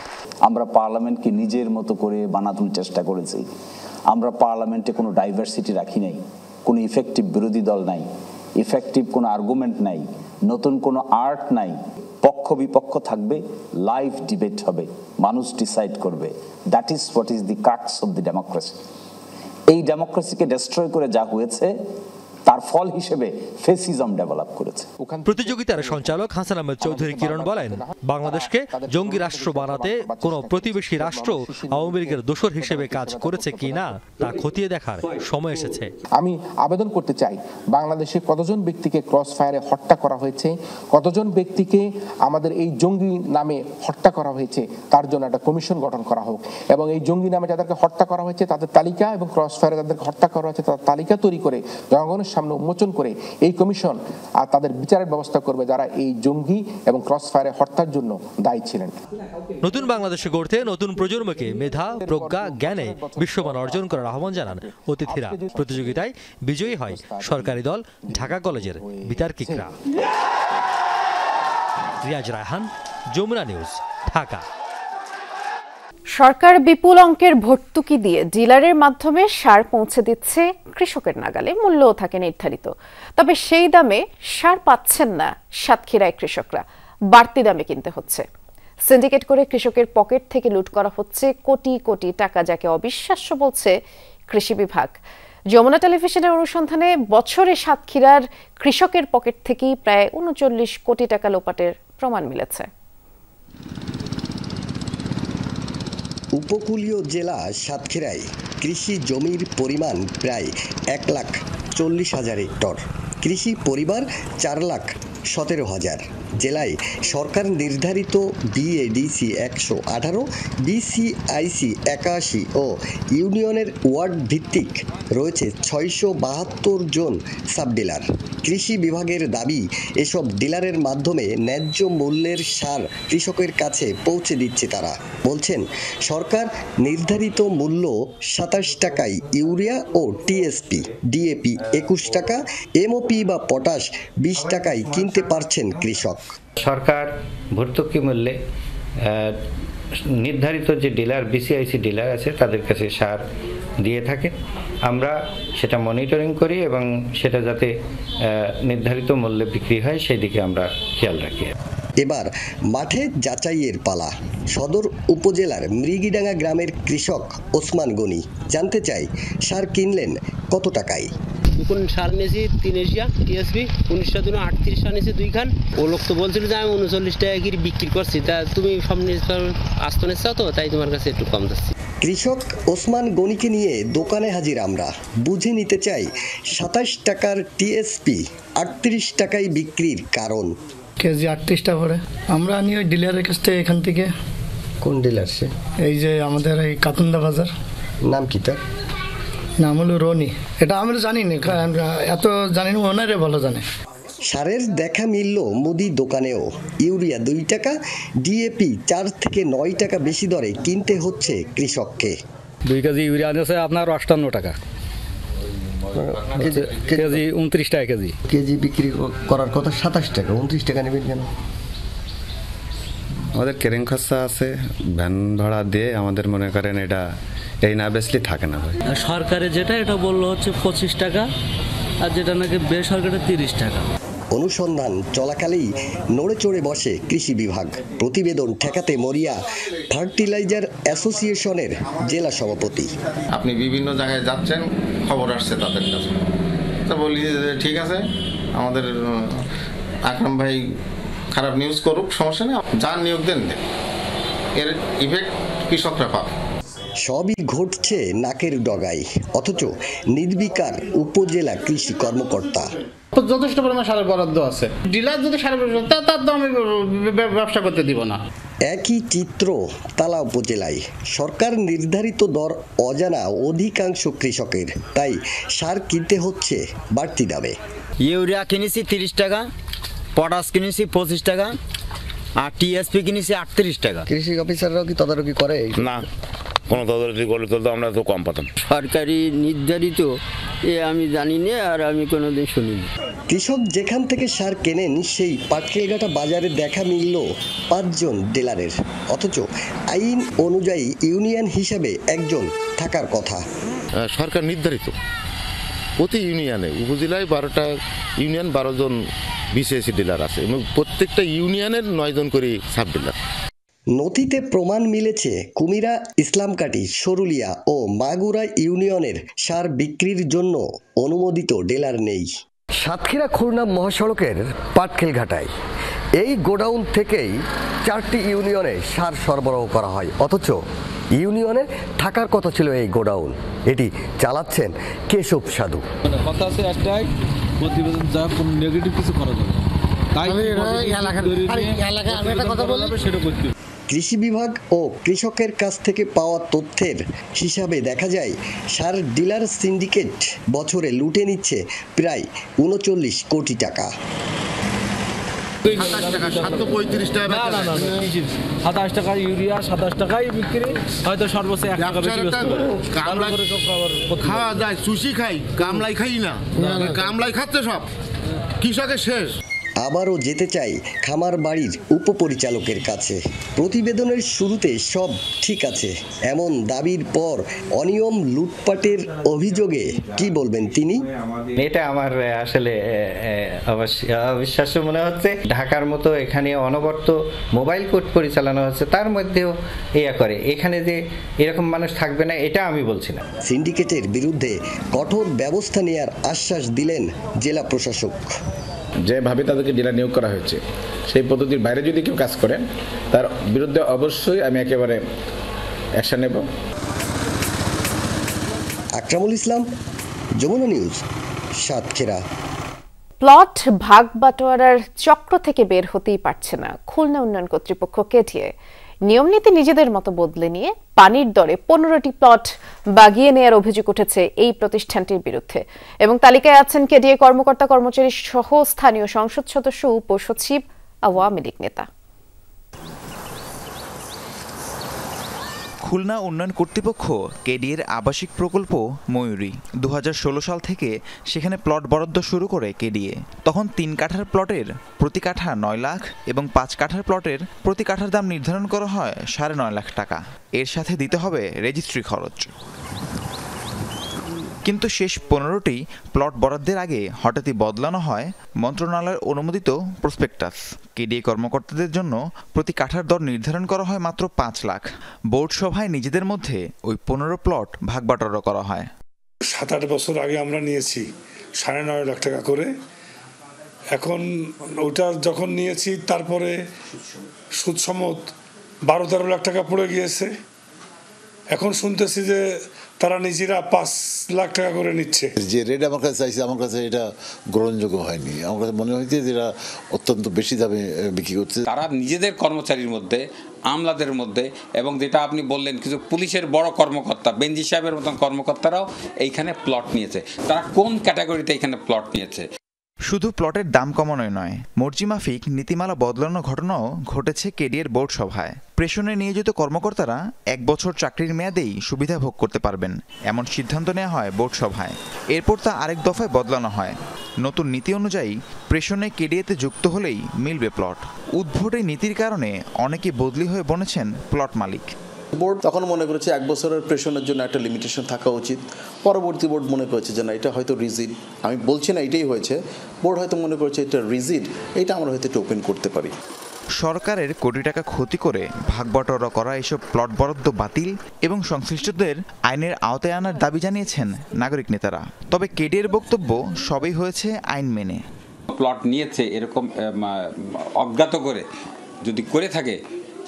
আমরা পার্লামেন্টকে নিজের মতো করে বানানোর চেষ্টা করেছি। আমরা পার্লামেন্টে কোনো ডাইভার্সিটি রাখি নাই, কোনো ইফেক্টিভ বিরোধী দল নাই, ইফেক্টিভ কোনো আর্গুমেন্ট নাই, নতুন কোনো আর্ট নাই। পক্ষ বিপক্ষ থাকবে, লাইভ ডিবেট হবে, মানুষ ডিসাইড করবে। That is what is the crux of the democracy. এই ডেমোক্রেসিকে ডেস্ট্রয় করে যা হয়েছে তার ফল হিসেবে ফেসিজম ডেভেলপ করেছে। প্রতিযোগিতার সঞ্চালক হাসান আহমেদ চৌধুরী কিরণ বলেন, বাংলাদেশকে জঙ্গি রাষ্ট্র বানাতে কোনো প্রতিবেশী রাষ্ট্র আওয়ামী লীগের দোসর হিসেবে কাজ করেছে কিনা তা খতিয়ে দেখার সময় এসেছে। আমি আবেদন করতে চাই, বাংলাদেশে কতজন ব্যক্তিকে ক্রস ফায়ারে হত্যা করা হয়েছে, কতজন ব্যক্তিকে আমাদের এই জঙ্গি নামে হত্যা করা হয়েছে, তার জন্য একটা কমিশন গঠন করা হোক, এবং এই জঙ্গি নামে যাদেরকে হত্যা করা হয়েছে তাদের তালিকা এবং ক্রস ফায়ারে যাদেরকে হত্যা করা হয়েছে তাদের তালিকা তৈরি করে জনগণের সামনে উন্মোচন করে এই কমিশন আর তাদের বিচারের ব্যবস্থা করবে যারা এই জঙ্গি এবং ক্রস ফায়ারে হত্যার জন্য দায়ী ছিলেন। নতুন বাংলাদেশে গড়তে নতুন প্রজন্মকে মেধা, প্রজ্ঞা, জ্ঞানে বিশ্বমান অর্জন করার আহ্বান জানান অতিথিরা। প্রতিযোগিতায় বিজয়ী হয় সরকারি দল ঢাকা কলেজের বিতার্কিকরা। রিয়াজ রায়হান, যমুনা নিউজ, ঢাকা। সরকার বিপুল অঙ্কের ভর্তুকি দিয়ে ডিলারের মাধ্যমে সার পৌঁছে দিচ্ছে কৃষকের নাগালে। মূল্যও থাকে নির্ধারিত, তবে সেই দামে সার পাচ্ছেন না সাতক্ষীরায় কৃষকরা। বাড়তি দামে কিনতে হচ্ছে। সিন্ডিকেট করে কৃষকের পকেট থেকে লুট করা হচ্ছে কোটি কোটি টাকা, যাকে অবিশ্বাস্য বলছে কৃষি বিভাগ। যমুনা টেলিভিশনের অনুসন্ধানে বছরে সাতক্ষীরার কৃষকের পকেট থেকেই প্রায় ৩৯ কোটি টাকা লোপাটের প্রমাণ মিলেছে। উপকূলীয় জেলা সাতক্ষীরায় কৃষি জমির পরিমাণ প্রায় ১,৪০,০০০ হেক্টর। কৃষি পরিবার ৪,১৭,০০০। জেলায় সরকার নির্ধারিত বিএডিসি 118, বিসিআইসি 81 ও ইউনিয়নের ওয়ার্ড ভিত্তিক রয়েছে 672 জন সাব ডিলার। কৃষি বিভাগের দাবি, এসব ডিলারের মাধ্যমে ন্যায্য মূল্যের সার কৃষকের কাছে পৌঁছে দিচ্ছে তারা। বলছেন, সরকার নির্ধারিত মূল্য 27 টাকায় ইউরিয়া ও টিএসপি, ডিএপি 21 টাকা, এমওপি বা পটাশ 20 টাকায় কিনতে পারছেন কৃষক। সরকার ভর্তুকি মূল্যে নির্ধারিত যে ডিলার, বিসিআইসি ডিলার আছে, তাদের কাছে সার দিয়ে থাকে। আমরা সেটা মনিটরিং করি এবং সেটা যাতে নির্ধারিত মূল্যে বিক্রি হয় সেই দিকে আমরা খেয়াল রাখি। এবার মাঠে যাচাইয়ের পালা। সদর উপজেলার মৃগীডাঙ্গা গ্রামের কৃষক ওসমান গনি জানতে চাই, সার কিনলেন কত টাকায়? দুখান সার নিয়েছি 3 এশিয়া টিএসপি 1938 সার নিয়েছি 2 খান। ও লোক তো বলছিল যে আমি 39 টাকা করে বিক্রি করছি, তা তুমি সব আস্ত নিচ্ছ তো, তাই তোমার কাছে একটু কম যাচ্ছে। কৃষক ওসমান গনিকে নিয়ে দোকানে হাজির আমরা, বুঝে নিতে চাই 27 টাকার টিএসপি 38 টাকায় বিক্রির কারণ। কেজি 38 টাকা পড়ে। আমরা আনি ওই ডিলারের কাছ থেকে, এখান থেকে। কোন ডিলার সে? এই যে আমাদের এই কাতুন্দা বাজার। নাম কি তার? নাম হলো রনি। এটা আমরা জানি না, এত জানি না, ওনারে ভালো জানে। সারের দেখা মিলল মুদি দোকানেও। ইউরিয়া 2 টাকা, ডিএপি 4 থেকে 9 টাকা বেশি দরে কিনতে হচ্ছে কৃষককে। 2 কেজি ইউরিয়া আছে আপনার 58 টাকা, কেজি 29 টাকা কেজি। কেজি বিক্রি করার কথা 27 টাকা, 29 টাকা নেবেন কেন? আমাদের কেরিং খরচা আছে, ভ্যান ভাড়া দিয়ে আমাদের মনে করেন এটা এই না বেশি থাকে না। সরকারে যেটা এটা বললো হচ্ছে 25 টাকা, আর যেটা নাকি বেসরকারি 30 টাকা। অনুসন্ধান চলাকালেই নড়ে চড়ে বসে কৃষি বিভাগ। প্রতিবেদন ঠেকাতে মরিয়া ফার্টিলাইজার অ্যাসোসিয়েশনের জেলা সভাপতি। আপনি বিভিন্ন জায়গায় যাচ্ছেন, খবর আসছে তাদের কাছে, তা বলি যে ঠিক আছে, আমাদের আকরাম ভাই খারাপ নিউজ করুক, সমস্যা নেই, যার নিয়োগ দেন, এর ইফেক্ট কৃষকরা পাবে। সবই ঘটছে নাকের ডগায়, অথচ নির্বিকার উপজেলা কৃষি কর্মকর্তা। যথেষ্ট পরিমাণ সারের বরাদ্দ আছে, ডিলার যদি সারের তার দাম আমি ব্যবসা করতে দিব না। একই চিত্র তালা উপজেলায়। সরকার নির্ধারিত দর অজানা অধিকাংশ কৃষকের, তাই সার কিনতে হচ্ছে বাড়তি দামে। ইউরিয়া কিনেছি 30 টাকা, পটাশ কিনেছি 25 টাকা, আর টিএসপি কিনেছি 38 টাকা। কৃষি অফিসাররাও কি তদারকি করে? না, কোনো তদারকি করলে তো আমরা তো কম পাতাম। সরকারি নির্ধারিত আমি জানি না, আর আমি কোনোদিন শুনিনি। কৃষক যেখান থেকে সার কেনেন সেই পাটকেলঘাটা বাজারে দেখা মিলল 5 জন ডিলারের, অথচ আইন অনুযায়ী ইউনিয়ন হিসাবে একজন থাকার কথা। সরকার নির্ধারিত প্রতি ইউনিয়নে, উপজেলায় 12টা ইউনিয়ন, 12 জন বিসিআইসি ডিলার আছে এবং প্রত্যেকটা ইউনিয়নের 9 জন করে সাব ডিলার। নথিতে প্রমাণ মিলেছে কুমিরা, ইসলামকাটি, সরুলিয়া ও মাগুরা ইউনিয়নের সার বিক্রির জন্য অনুমোদিত ডিলার নেই। সাতক্ষীরা খুলনা মহাসড়কের পাটকেলঘাটায় এই গোডাউন থেকেই 4টি ইউনিয়নে সার সরবরাহ করা হয়, অথচ ইউনিয়নে থাকার কথা ছিল এই গোডাউন। এটি চালাচ্ছেন কেশব সাধু। কথা আছে একটাই, প্রতিবেদন যা কোনো নেগেটিভ কিছু করা যাবে না। কৃষি বিভাগ ও কৃষকের কাছ থেকে পাওয়া তথ্যের হিসাবে দেখা যায়, সার ডিলার সিন্ডিকেট বছরে লুটে নিচ্ছে প্রায় 39 কোটি টাকা। 27 টাকা ইউরিয়া, 27 টাকায় বিক্রি, হয়তো সর্বোচ্চ 1 টাকা বেশি খাওয়া যায়, সুশি খাই, কামলাই খাই না, কামলাই খাচ্ছে সব, কৃষকের শেষ। আবারও যেতে চাই খামার বাড়ির উপপরিচালকের কাছে। প্রতিবেদনের শুরুতে সব ঠিক আছে এমন দাবির পর অনিয়ম লুটপাটের অভিযোগে কি বলবেন তিনি? এটা আমার আসলে অবিশ্বাস্য মনে হচ্ছে। ঢাকার মতো এখানে অনবরত মোবাইল কোর্ট পরিচালনা হচ্ছে, তার মধ্যেও করে এখানে যে এরকম মানুষ থাকবে না এটা আমি বলছি না। সিন্ডিকেটের বিরুদ্ধে কঠোর ব্যবস্থা নেওয়ার আশ্বাস দিলেন জেলা প্রশাসক। যেভাবে তাদেরকে ডিলার নিয়োগ করা হয়েছে সেই পদ্ধতির বাইরে যদি কেউ কাজ করেন তার বিরুদ্ধে অবশ্যই আমি একেবারে অ্যাকশন নেব। আকরামুল ইসলাম, যমুনা নিউজ, সাতক্ষীরা। প্লট ভাগ বাটোয়ারার চক্র থেকে বের হতেই পারছে না খুলনা উন্নয়ন কর্তৃপক্ষ কেটিএ। নিয়মনীতি নিজেদের মতো বদলে নিয়ে পানির দরে 15টি প্লট বাগিয়ে নেয়ার অভিযোগ উঠেছে এই প্রতিষ্ঠানটির বিরুদ্ধে এবং তালিকায় আছেন কেডিএ কর্মকর্তা কর্মচারী সহ স্থানীয় সংসদ সদস্য উপসচিব আওয়ামী লীগ নেতা। খুলনা উন্নয়ন কর্তৃপক্ষ কেডিএর আবাসিক প্রকল্প ময়ূরী 2016 সাল থেকে সেখানে প্লট বরাদ্দ শুরু করে কেডিএ। তখন 3 কাঠার প্লটের প্রতি কাঠা 9 লাখ এবং 5 কাঠার প্লটের প্রতি কাঠার দাম নির্ধারণ করা হয় 9.5 লাখ টাকা। এর সাথে দিতে হবে রেজিস্ট্রি খরচ। কিন্তু শেষ 15টি প্লট বরাদ্দের আগে হঠাৎই বদলানো হয় মন্ত্রণালয়ের অনুমোদিত প্রসপেক্টাস। কেডিএ কর্মকর্তাদের জন্য প্রতি কাঠার দর নির্ধারণ করা হয় মাত্র 5 লাখ। বোর্ড সভায় নিজেদের মধ্যে ওই 15 প্লট ভাগবাটোয়ারা করা হয়। 7-8 বছর আগে আমরা নিয়েছি 9.5 লাখ টাকা করে। এখন ওটা যখন নিয়েছি তারপরে সুদ সমত 12-13 লাখ টাকা পড়ে গিয়েছে। এখন শুনতেছি যে তারা নিজেরা 5 লাখ টাকা করে নিচ্ছে। যে রেট আমার কাছে চাইছে, আমার কাছে এটা গ্রহণযোগ্য হয়নি। আমার কাছে মনে হয়েছে যে এরা অত্যন্ত বেশি দামে বিক্রি করছে। তারা নিজেদের কর্মচারীর মধ্যে, আমলাদের মধ্যে, এবং যেটা আপনি বললেন কিছু পুলিশের বড় কর্মকর্তা, বেঞ্জি সাহেবের মতন কর্মকর্তারাও এইখানে প্লট নিয়েছে। তারা কোন ক্যাটাগরিতে এখানে প্লট নিয়েছে? শুধু প্লটের দাম কমানোই নয়, মর্জিমাফিক নীতিমালা বদলানোর ঘটনাও ঘটেছে কেডিএর বোর্ড সভায়। প্রেষণে নিয়োজিত কর্মকর্তারা 1 বছর চাকরির মেয়াদেই সুবিধা ভোগ করতে পারবেন, এমন সিদ্ধান্ত নেওয়া হয় বোর্ড সভায়। এরপর তা আরেক দফায় বদলানো হয়। নতুন নীতি অনুযায়ী প্রেষণে কেডিএতে যুক্ত হলেই মিলবে প্লট। উদ্ভট এই নীতির কারণে অনেকেই বদলি হয়ে বনেছেন প্লট মালিক। বোর্ড তখন মনে করেছে 1 বছরের প্রেষণের জন্য একটা লিমিটেশন থাকা উচিত। পরবর্তী বোর্ড মনে করেছে যে না, এটা হয়তো রিজিড। আমি বলছি না এটাই হয়েছে, বোর্ড হয়তো মনে করেছে এটা রিজিড, এটা আমরা হয়তো এটা ওপেন করতে পারি। সরকারের কোটি টাকা ক্ষতি করে ভাগবাটোয়ারা করা এসব প্লট বরাদ্দ বাতিল এবং সংশ্লিষ্টদের আইনের আওতায় আনার দাবি জানিয়েছেন নাগরিক নেতারা। তবে কেডিএর বক্তব্য সবই হয়েছে আইন মেনে। প্লট নিয়েছে এরকম অজ্ঞাত করে যদি করে থাকে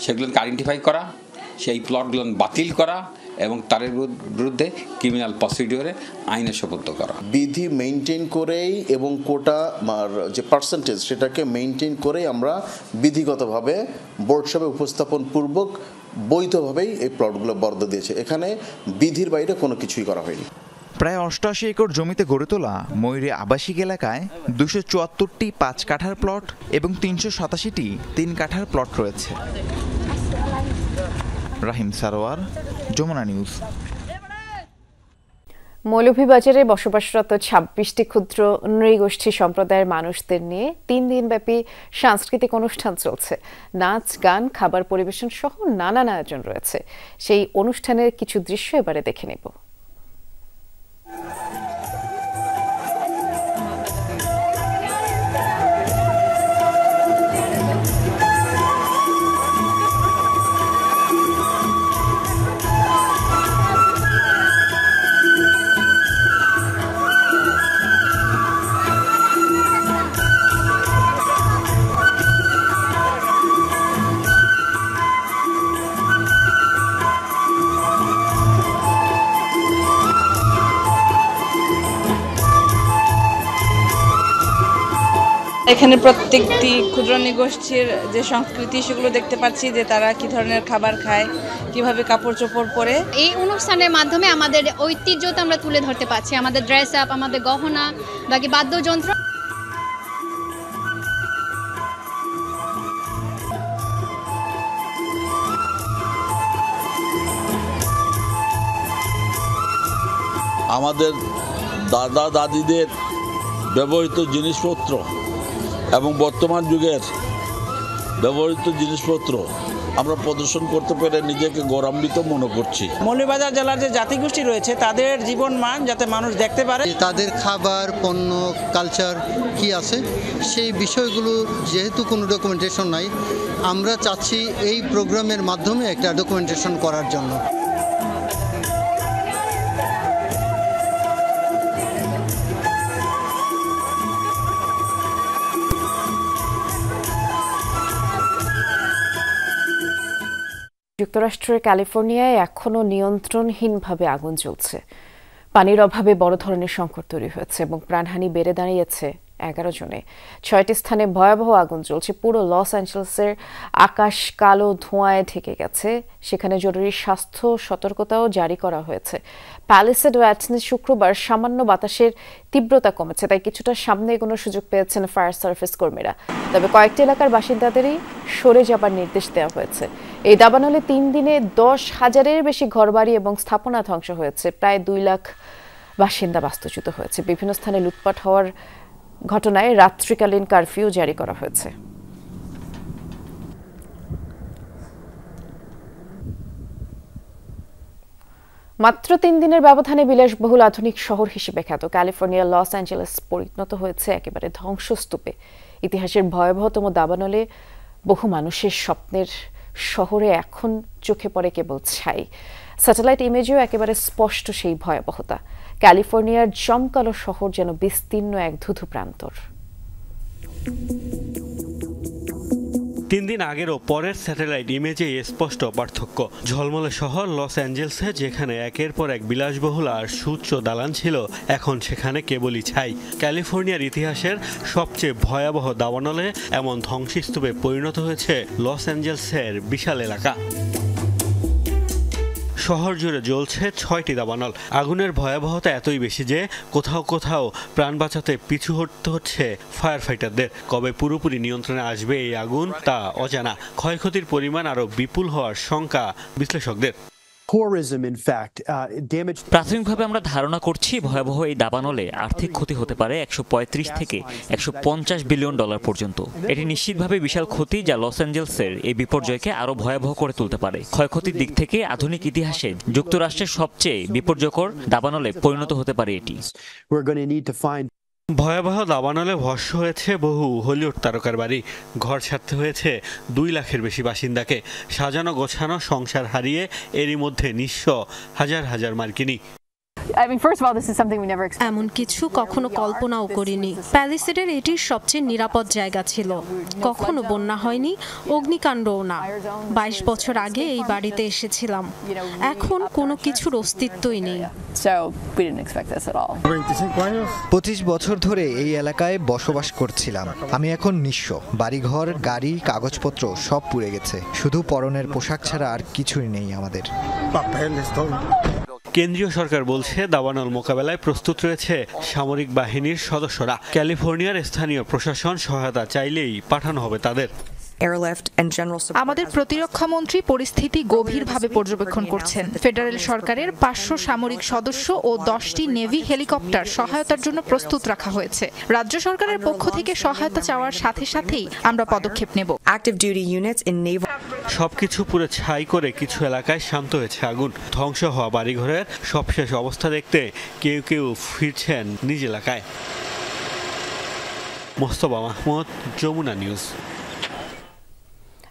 সেগুলোকে আইডেন্টিফাই করা, সেই প্লটগুলো বাতিল করা এবং তার বিরুদ্ধে ক্রিমিনাল প্রসিডিওরে আইনে সোপর্দ করা। বিধি মেইনটেইন করেই এবং কোটা যে পার্সেন্টেজ সেটাকে মেইনটেইন করেই আমরা বিধিগতভাবে বোর্ড সভায় উপস্থাপন পূর্বক বৈধভাবেই এই প্লটগুলো বরাদ্দ দিয়েছে। এখানে বিধির বাইরে কোনো কিছুই করা হয়নি। প্রায় 88 একর জমিতে গড়ে তোলা ময়ূরী আবাসিক এলাকায় 274টি 5 কাঠার প্লট এবং 387টি 3 কাঠার প্লট রয়েছে। রাহিম সারোয়ার, যমুনা নিউজ। মৌলভীবাজারে বসবাসরত 26টি ক্ষুদ্র নৃগোষ্ঠী সম্প্রদায়ের মানুষদের নিয়ে 3 দিনব্যাপী সাংস্কৃতিক অনুষ্ঠান চলছে। নাচ, গান, খাবার পরিবেশন সহ নানান আয়োজন রয়েছে। সেই অনুষ্ঠানের কিছু দৃশ্য এবারে দেখে নেব। এখানে প্রত্যেকটি ক্ষুদ্র নৃগোষ্ঠীর যে সংস্কৃতি সেগুলো দেখতে পাচ্ছি, যে তারা কি ধরনের খাবার খায়, কিভাবে কাপড় চোপড় পরে। এই অনুষ্ঠানের মাধ্যমে আমাদের ঐতিহ্যটা আমরা তুলে ধরতে পারছি, আমাদের ড্রেস আপ, আমাদের গহনা, বাকি বাদ্যযন্ত্র। আমাদের দাদা দাদিদের ব্যবহৃত জিনিসপত্র এবং বর্তমান যুগের ব্যবহৃত জিনিসপত্র আমরা প্রদর্শন করতে পেরে নিজেকে গৌরবান্বিত মনে করছি। মৌলভীবাজার জেলার যে জাতিগোষ্ঠী রয়েছে তাদের জীবন মান যাতে মানুষ দেখতে পারে, তাদের খাবার, পণ্য, কালচার কি আছে সেই বিষয়গুলো যেহেতু কোনো ডকুমেন্টেশন নাই, আমরা চাচ্ছি এই প্রোগ্রামের মাধ্যমে একটা ডকুমেন্টেশন করার জন্য। যুক্তরাষ্ট্রের ক্যালিফোর্নিয়ায় এখনও নিয়ন্ত্রণহীনভাবে আগুন জ্বলছে। পানির অভাবে বড় ধরনের সংকট তৈরি হয়েছে এবং প্রাণহানি বেড়ে দাঁড়িয়েছে 11 জনে। 6টি স্থানে ভয়াবহ আগুন জ্বলছে। পুরো লস অ্যাঞ্জেলেসের আকাশ কালো ধোঁয়ায় ঢেকে গেছে। সেখানে জরুরি স্বাস্থ্য সতর্কতাও জারি করা হয়েছে। প্যালিসেড ও অ্যাটনে শুক্রবার সামান্য বাতাসের তীব্রতা কমেছে, তাই কিছুটা সামনে এগোনোর সুযোগ পেয়েছেন ফায়ার সার্ভিস কর্মীরা। তবে কয়েকটি এলাকার বাসিন্দাদেরই সরে যাবার নির্দেশ দেওয়া হয়েছে। এই দাবানলে 3 দিনে 10,000-এর বেশি ঘরবাড়ি এবং স্থাপনা ধ্বংস হয়েছে। প্রায় 2 লাখ বাসিন্দা বাস্তুচ্যুত হয়েছে। বিভিন্ন স্থানে লুটপাট হওয়ার ঘটনায় রাত্রিকালীন কারফিউ জারি করা হয়েছে। মাত্র 3 দিনের ব্যবধানে বিলাসবহুল আধুনিক শহর হিসেবে খ্যাত ক্যালিফোর্নিয়ার লস অ্যাঞ্জেলেস পরিণত হয়েছে একেবারে ধ্বংসস্তূপে। ইতিহাসের ভয়াবহতম দাবানলে বহু মানুষের স্বপ্নের শহরে এখন চোখে পড়ে কেবল ছাই। স্যাটেলাইট ইমেজেও একেবারে স্পষ্ট সেই ভয়াবহতা। ক্যালিফোর্নিয়ার জমকালো শহর যেন বিস্তীর্ণ এক ধুধু প্রান্তর। 3 দিন আগের ও পরের স্যাটেলাইট ইমেজে স্পষ্ট পার্থক্য। ঝলমলে শহর লস অ্যাঞ্জেলসে যেখানে একের পর এক বিলাসবহুল আর সুউচ্চ দালান ছিল, এখন সেখানে কেবলই ছাই। ক্যালিফোর্নিয়ার ইতিহাসের সবচেয়ে ভয়াবহ দাবানলে এমন ধ্বংসস্তূপে পরিণত হয়েছে লস অ্যাঞ্জেলসের বিশাল এলাকা। শহর জুড়ে জ্বলছে 6টি দাবানল। আগুনের ভয়াবহতা এতই বেশি যে কোথাও কোথাও প্রাণ বাঁচাতে পিছু হটতে হচ্ছে ফায়ার ফাইটারদের। কবে পুরোপুরি নিয়ন্ত্রণে আসবে এই আগুন তা অজানা। ক্ষয়ক্ষতির পরিমাণ আরও বিপুল হওয়ার শঙ্কা বিশ্লেষকদের। প্রাথমিকভাবে আমরা ধারণা করছি ভয়াবহ এই দাবানলে আর্থিক ক্ষতি হতে পারে 135 থেকে 150 বিলিয়ন ডলার পর্যন্ত। এটি নিশ্চিতভাবে বিশাল ক্ষতি যা লস অ্যাঞ্জেলসের এই বিপর্যয়কে আরো ভয়াবহ করে তুলতে পারে। ক্ষয়ক্ষতির দিক থেকে আধুনিক ইতিহাসে যুক্তরাষ্ট্রের সবচেয়ে বিপর্যয়কর দাবানলে পরিণত হতে পারে এটি। ভয়াবহ দাবানলে ভস্ম হয়েছে বহু হলিউড তারকার বাড়ি। ঘর ছাড়তে হয়েছে 2 লাখের বেশি বাসিন্দাকে। সাজানো গোছানো সংসার হারিয়ে এরই মধ্যে নিঃস্ব হাজার হাজার মার্কিনী। এমন কিছু কখনো কল্পনাও করিনি। প্যালিসেডের এটি সবচেয়ে নিরাপদ জায়গা ছিল। কখনো বন্যা হয়নি, অগ্নিকাণ্ডও না। 22 বছর আগে এই বাড়িতে এসেছিলাম। এখন কোনো কিছুর অস্তিত্বই নেই। 25 বছর ধরে এই এলাকায় বসবাস করছিলাম। আমি এখন নিঃস্ব। বাড়িঘর, গাড়ি, কাগজপত্র সব পুড়ে গেছে। শুধু পরনের পোশাক ছাড়া আর কিছুই নেই আমাদের। কেন্দ্রীয় সরকার বলছে দাবানল মোকাবেলায় প্রস্তুত রয়েছে সামরিক বাহিনীর সদস্যরা। ক্যালিফোর্নিয়ার স্থানীয় প্রশাসন সহায়তা চাইলেই পাঠানো হবে তাদের। আমাদের প্রতিরক্ষা মন্ত্রী পরিস্থিতি গভীরভাবে পর্যবেক্ষণ করছেন। ফেডারেল সরকারের 500 সামরিক সদস্য ও 10টি নেভি হেলিকপ্টার সহায়তার জন্য প্রস্তুত রাখা হয়েছে। রাজ্য সরকারের পক্ষ থেকে সহায়তা চাওয়ার সাথে সাথেই আমরা পদক্ষেপ নেব। সবকিছু পুরো ছাই করে কিছু এলাকায় শান্ত হয়েছে আগুন। ধ্বংস হওয়া বাড়িঘরের সবশেষ অবস্থা দেখতে কেউ কেউ ফিরছেন নিজ এলাকায়। মোস্তফা মাহমুদ, যমুনা নিউজ।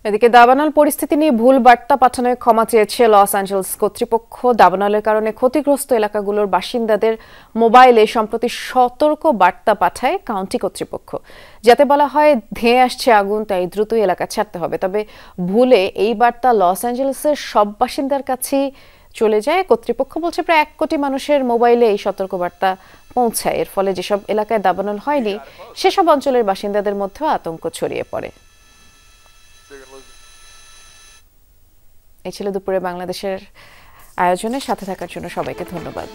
এদিকে দাবানল পরিস্থিতি নিয়ে ভুল বার্তা পাঠানোয় ক্ষমা চেয়েছে লস অ্যাঞ্জেলস কর্তৃপক্ষ। দাবানলের কারণে ক্ষতিগ্রস্ত এলাকাগুলোর বাসিন্দাদের মোবাইলে সম্প্রতি সতর্ক বার্তা পাঠায় কাউন্টি কর্তৃপক্ষ, যাতে বলা হয় ধেয়ে আসছে আগুন, তাই দ্রুতই এলাকা ছাড়তে হবে। তবে ভুলে এই বার্তা লস অ্যাঞ্জেলসের সব বাসিন্দার কাছেই চলে যায়। কর্তৃপক্ষ বলছে প্রায় 1 কোটি মানুষের মোবাইলে এই সতর্কবার্তা পৌঁছায়। এর ফলে যেসব এলাকায় দাবানল হয়নি সেসব অঞ্চলের বাসিন্দাদের মধ্যেও আতঙ্ক ছড়িয়ে পড়ে। এই ছিল দুপুরে বাংলাদেশের আয়োজনে। সাথে থাকার জন্য সবাইকে ধন্যবাদ।